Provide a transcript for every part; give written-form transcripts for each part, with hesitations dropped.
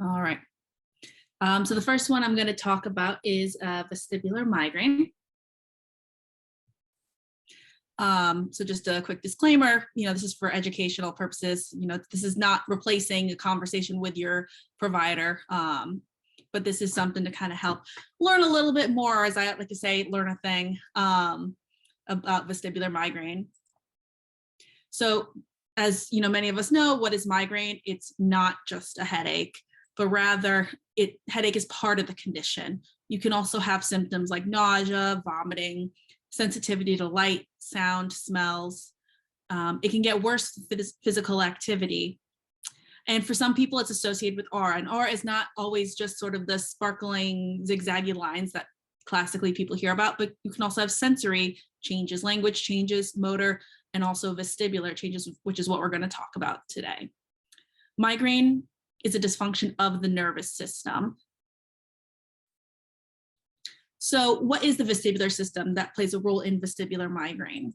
All right. So the first one I'm going to talk about is vestibular migraine. So just a quick disclaimer, this is for educational purposes. This is not replacing a conversation with your provider, but this is something to kind of help learn a little bit more, as I like to say, learn a thing about vestibular migraine. So as many of us know, what is migraine? It's not just a headache, but rather headache is part of the condition. You can also have symptoms like nausea, vomiting, sensitivity to light, sound, smells. It can get worse with physical activity. And for some people, it's associated with aura. And aura is not always just sort of the sparkling, zigzaggy lines that classically people hear about, but you can also have sensory changes, language changes, motor, and also vestibular changes, which is what we're going to talk about today. Migraine is a dysfunction of the nervous system. So what is the vestibular system that plays a role in vestibular migraine?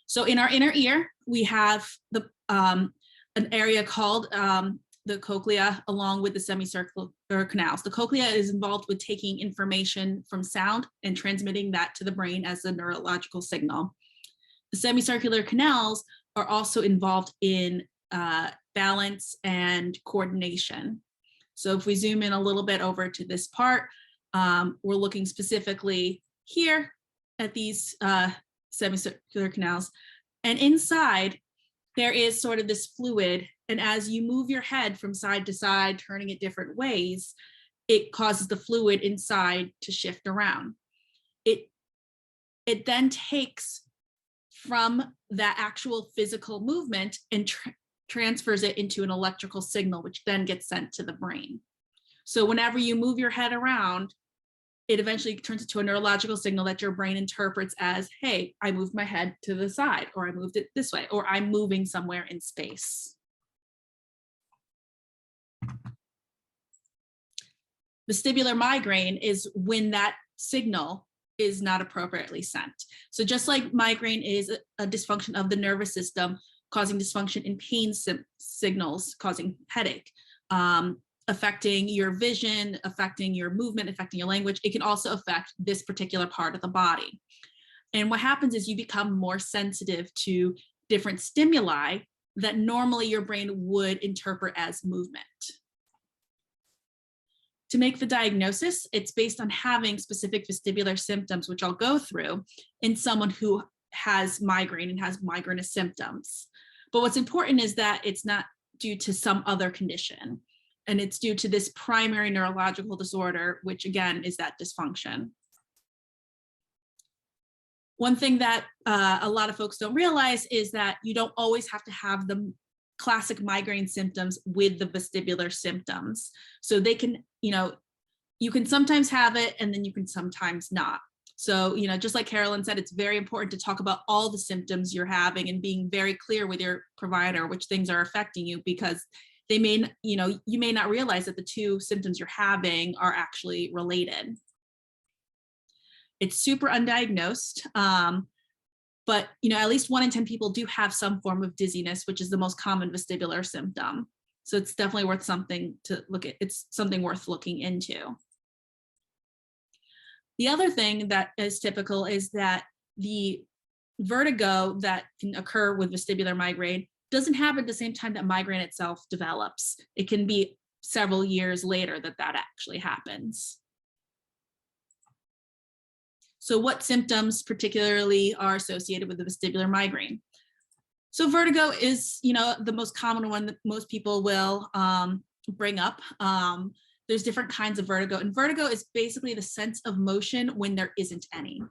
So in our inner ear, we have an area called the cochlea, along with the semicircular canals. The cochlea is involved with taking information from sound and transmitting that to the brain as a neurological signal. The semicircular canals are also involved in balance and coordination. So if we zoom in a little bit over to this part, we're looking specifically here at these semicircular canals. And inside, there is sort of this fluid. And as you move your head from side to side, turning it different ways, it causes the fluid inside to shift around. It then takes from that actual physical movement and transfers it into an electrical signal, which then gets sent to the brain. So whenever you move your head around, it eventually turns into a neurological signal that your brain interprets as, hey, I moved my head to the side, or I moved it this way, or I'm moving somewhere in space. Vestibular migraine is when that signal is not appropriately sent. So just like migraine is a dysfunction of the nervous system, causing dysfunction in pain signals, causing headache, affecting your vision, affecting your movement, affecting your language, it can also affect this particular part of the body. And what happens is you become more sensitive to different stimuli that normally your brain would interpret as movement. To make the diagnosis, it's based on having specific vestibular symptoms, which I'll go through, in someone who has migraine and has migrainous symptoms. But what's important is that it's not due to some other condition, and it's due to this primary neurological disorder, which again is that dysfunction. One thing that a lot of folks don't realize is that you don't always have to have the classic migraine symptoms with the vestibular symptoms. So they can, you can sometimes have it and then you can sometimes not. So, just like Carolyn said, it's very important to talk about all the symptoms you're having and being very clear with your provider which things are affecting you, because they may, you may not realize that the two symptoms you're having are actually related. It's super undiagnosed, but at least 1 in 10 people do have some form of dizziness, which is the most common vestibular symptom. So it's definitely worth something to look at. It's something worth looking into. The other thing that is typical is that the vertigo that can occur with vestibular migraine doesn't happen at the same time that migraine itself develops. It can be several years later that actually happens. So what symptoms particularly are associated with the vestibular migraine? So vertigo is, the most common one that most people will bring up. There's different kinds of vertigo, and vertigo is basically the sense of motion when there isn't any.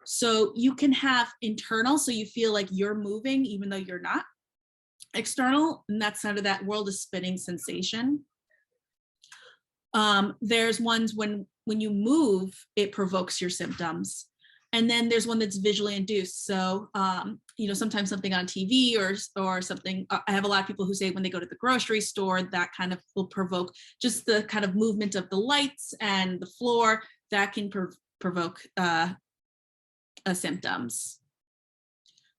So you can have internal, so you feel like you're moving even though you're not. External, and that's kind of that world is spinning sensation. There's ones when you move, it provokes your symptoms. And then there's one that's visually induced. So, sometimes something on TV or something, I have a lot of people who say when they go to the grocery store, that kind of will provoke just the kind of movement of the lights and the floor that can provoke symptoms.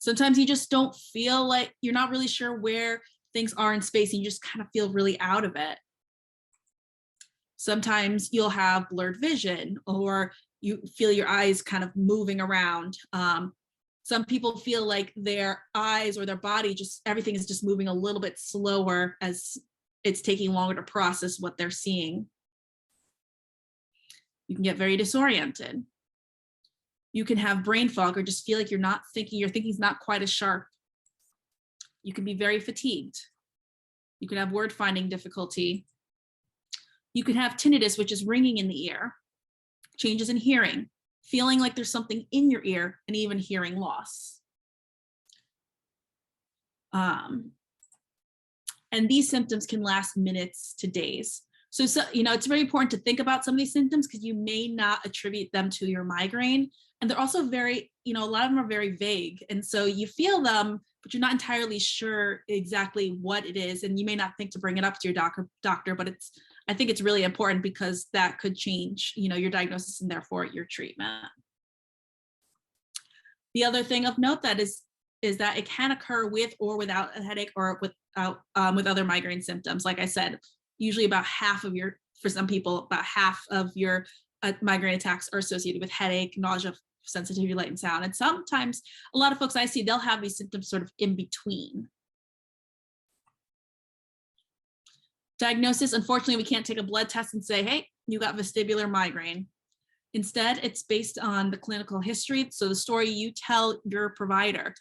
Sometimes you just don't feel like, you're not really sure where things are in space and you just kind of feel really out of it. Sometimes you'll have blurred vision, or you feel your eyes kind of moving around. Some people feel like their eyes or their body, just everything is just moving a little bit slower as it's taking longer to process what they're seeing. You can get very disoriented. You can have brain fog or just feel like you're not thinking, your thinking's not quite as sharp. You can be very fatigued. You can have word finding difficulty. You can have tinnitus, which is ringing in the ear, changes in hearing, feeling like there's something in your ear, and even hearing loss. And these symptoms can last minutes to days. So, it's very important to think about some of these symptoms because you may not attribute them to your migraine. And they're also very, a lot of them are very vague. And so you feel them, but you're not entirely sure exactly what it is. And you may not think to bring it up to your doctor, but I think it's really important because that could change, your diagnosis and therefore your treatment. The other thing of note that is that it can occur with or without a headache or with other migraine symptoms. Like I said, usually about half of for some people, about half of your migraine attacks are associated with headache, nausea, sensitivity, light and sound. And sometimes a lot of folks I see, they'll have these symptoms sort of in between. Diagnosis, unfortunately, we can't take a blood test and say, hey, you got vestibular migraine. Instead, it's based on the clinical history. So the story you tell your provider,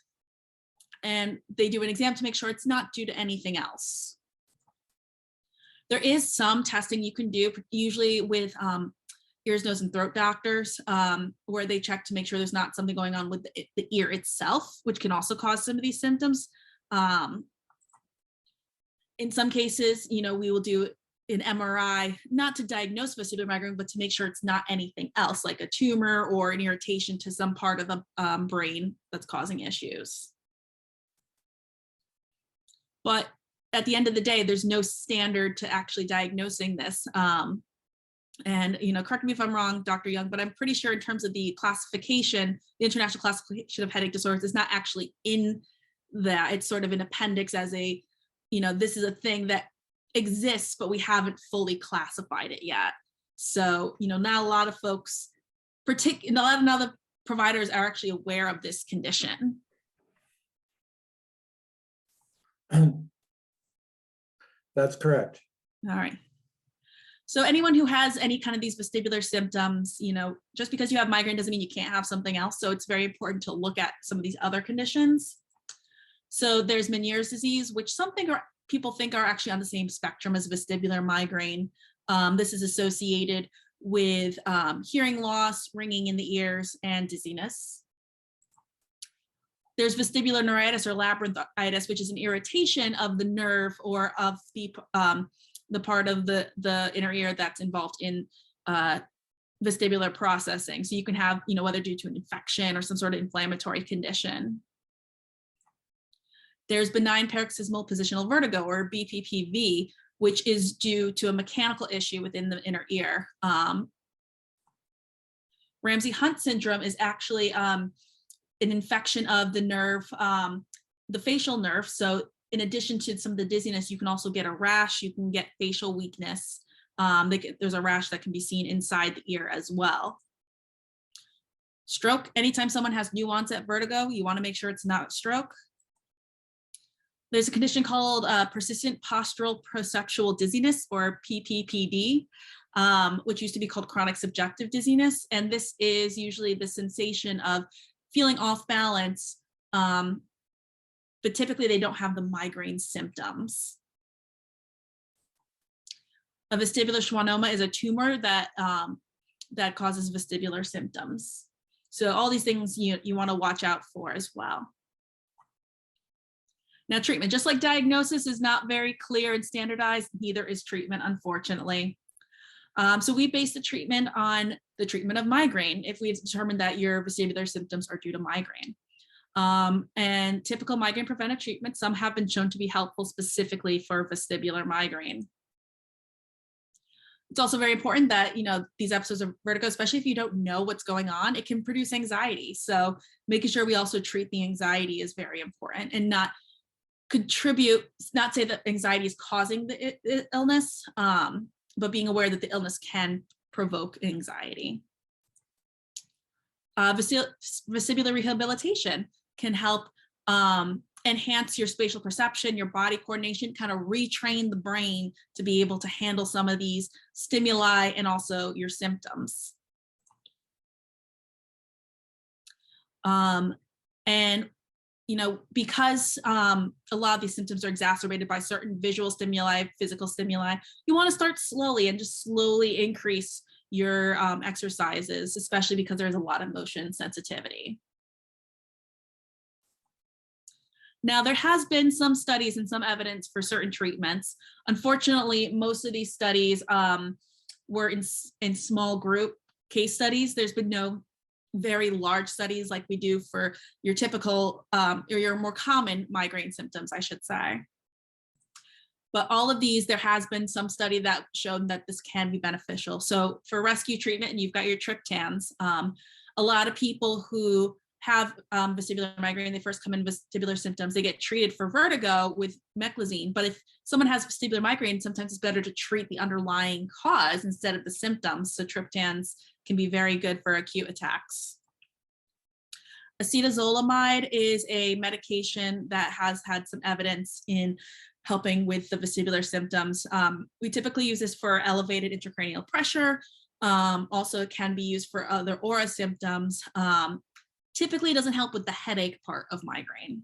and they do an exam to make sure it's not due to anything else. There is some testing you can do, usually with ears, nose, and throat doctors, where they check to make sure there's not something going on with the ear itself, which can also cause some of these symptoms. In some cases, we will do an MRI, not to diagnose vestibular migraine, but to make sure it's not anything else, like a tumor or an irritation to some part of the brain that's causing issues. But at the end of the day, there's no standard to actually diagnosing this. And, correct me if I'm wrong, Dr. Young, but I'm pretty sure in terms of the classification, the International Classification of Headache Disorders is not actually in that. It's sort of an appendix as a, this is a thing that exists, but we haven't fully classified it yet. So, not a lot of folks, a lot of other providers are actually aware of this condition. That's correct. All right. So anyone who has any kind of these vestibular symptoms, just because you have migraine doesn't mean you can't have something else. So it's very important to look at some of these other conditions. So there's Meniere's disease, which people think are actually on the same spectrum as vestibular migraine. This is associated with hearing loss, ringing in the ears, and dizziness. There's vestibular neuritis or labyrinthitis, which is an irritation of the nerve or of the part of the inner ear that's involved in vestibular processing. So you can have, whether due to an infection or some sort of inflammatory condition. There's benign paroxysmal positional vertigo or BPPV, which is due to a mechanical issue within the inner ear. Ramsay-Hunt syndrome is actually an infection of the nerve, the facial nerve. So in addition to some of the dizziness, you can also get a rash, you can get facial weakness. There's a rash that can be seen inside the ear as well. Stroke, anytime someone has new onset vertigo, you want to make sure it's not a stroke. There's a condition called persistent postural perceptual dizziness, or PPPD, which used to be called chronic subjective dizziness. And this is usually the sensation of feeling off balance, but typically they don't have the migraine symptoms. A vestibular schwannoma is a tumor that causes vestibular symptoms. So all these things you want to watch out for as well. Now, treatment, just like diagnosis is not very clear and standardized, neither is treatment, unfortunately. So we base the treatment on the treatment of migraine if we determine that your vestibular symptoms are due to migraine. And typical migraine preventive treatment, some have been shown to be helpful specifically for vestibular migraine. It's also very important that, these episodes of vertigo, especially if you don't know what's going on, it can produce anxiety. So making sure we also treat the anxiety is very important and not say that anxiety is causing the illness. but being aware that the illness can provoke anxiety. Vestibular rehabilitation can help enhance your spatial perception, your body coordination, kind of retrain the brain to be able to handle some of these stimuli and also your symptoms. And because a lot of these symptoms are exacerbated by certain visual stimuli, physical stimuli, you want to start slowly and just slowly increase your exercises, especially because there's a lot of motion sensitivity. Now, there has been some studies and some evidence for certain treatments. Unfortunately, most of these studies were in small group case studies. There's been no very large studies like we do for your typical or your more common migraine symptoms, I should say. But all of these, there has been some study that showed that this can be beneficial. So for rescue treatment, and you've got your triptans, a lot of people who have vestibular migraine, they first come in vestibular symptoms, they get treated for vertigo with meclizine. But if someone has vestibular migraine, sometimes it's better to treat the underlying cause instead of the symptoms. So triptans can be very good for acute attacks. Acetazolamide is a medication that has had some evidence in helping with the vestibular symptoms. We typically use this for elevated intracranial pressure. Also, it can be used for other aura symptoms. Typically doesn't help with the headache part of migraine.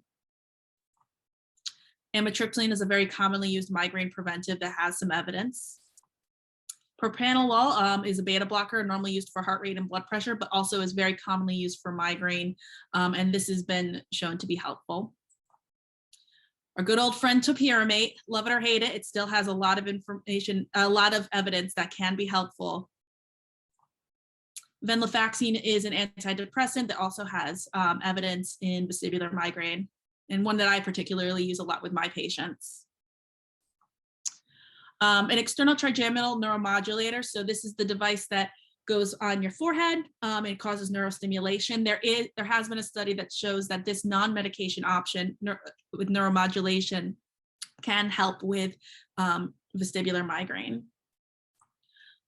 Amitriptyline is a very commonly used migraine preventive that has some evidence. Propranolol is a beta blocker normally used for heart rate and blood pressure, but also is very commonly used for migraine. And this has been shown to be helpful. Our good old friend topiramate, love it or hate it, it still has a lot of information, a lot of evidence that can be helpful. Venlafaxine is an antidepressant that also has evidence in vestibular migraine, and one that I particularly use a lot with my patients. An external trigeminal neuromodulator. So this is the device that goes on your forehead. It causes neurostimulation. There has been a study that shows that this non-medication option with neuromodulation can help with vestibular migraine.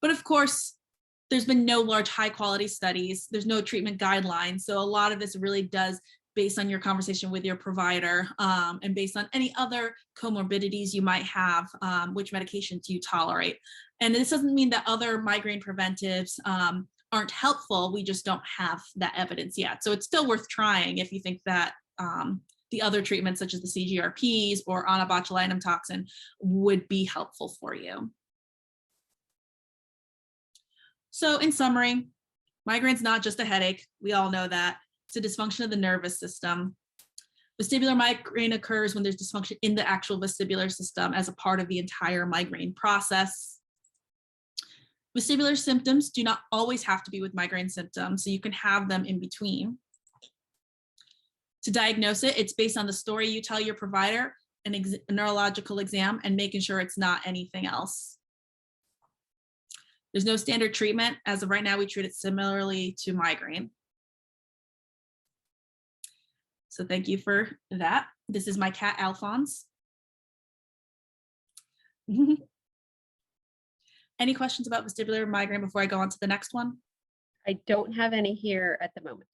But of course, there's been no large high quality studies. There's no treatment guidelines. So a lot of this really does based on your conversation with your provider and based on any other comorbidities you might have, which medications you tolerate. And this doesn't mean that other migraine preventives aren't helpful. We just don't have that evidence yet. So it's still worth trying if you think that the other treatments such as the CGRPs or onabotulinum toxin would be helpful for you. So in summary, migraine's not just a headache. We all know that. It's a dysfunction of the nervous system. Vestibular migraine occurs when there's dysfunction in the actual vestibular system as a part of the entire migraine process. Vestibular symptoms do not always have to be with migraine symptoms, so you can have them in between. To diagnose it, it's based on the story you tell your provider, a neurological exam, and making sure it's not anything else. There's no standard treatment. As of right now, we treat it similarly to migraine. So thank you for that. This is my cat, Alphonse. Any questions about vestibular migraine before I go on to the next one? I don't have any here at the moment.